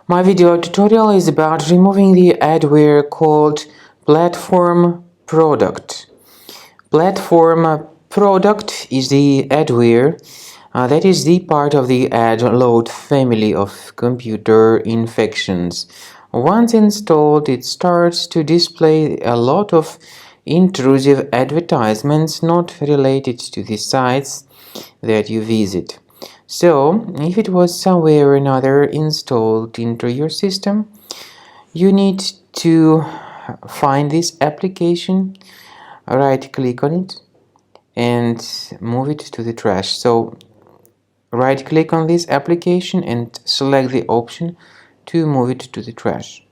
My video tutorial is about removing the adware called PlatformProduct. PlatformProduct is the adware that is the part of the ad load family of computer infections. Once installed, it starts to display a lot of intrusive advertisements not related to the sites that you visit. So, if it was somewhere or another installed into your system, you need to find this application, right click on it, and move it to the trash. So, right click on this application and select the option to move it to the trash.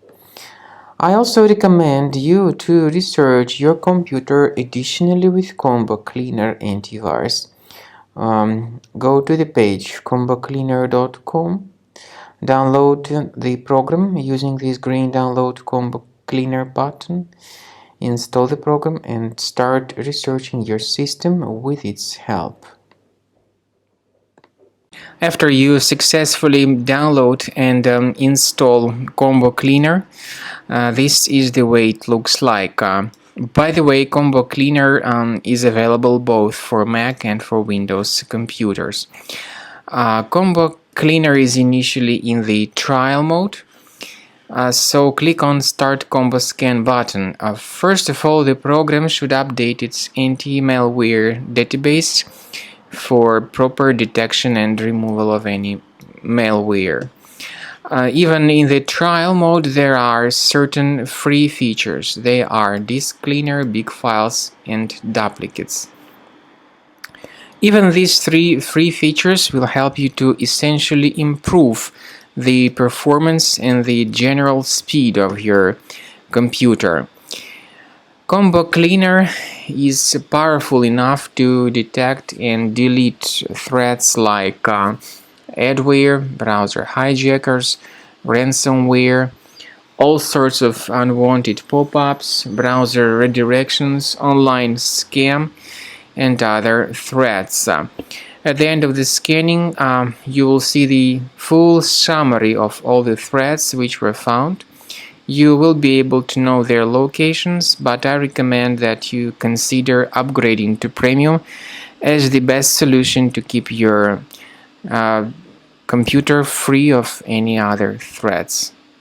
I also recommend you to research your computer additionally with Combo Cleaner Antivirus. Go to the page combocleaner.com, download the program using this green download Combo Cleaner button, install the program and start researching your system with its help. After you successfully download and install Combo Cleaner, this is the way it looks like. By the way, Combo Cleaner is available both for Mac and for Windows computers. Combo Cleaner is initially in the trial mode, so click on Start Combo Scan button. First of all, the program should update its anti-malware database for proper detection and removal of any malware. Even in the trial mode, there are certain free features. They are disk cleaner, big files, and duplicates. Even these three free features will help you to essentially improve the performance and the general speed of your computer. Combo Cleaner is powerful enough to detect and delete threats like adware, browser hijackers, ransomware, all sorts of unwanted pop-ups, browser redirections, online scam, and other threats. At the end of the scanning, you will see the full summary of all the threats which were found. You will be able to know their locations, but I recommend that you consider upgrading to Premium as the best solution to keep your computer free of any other threats.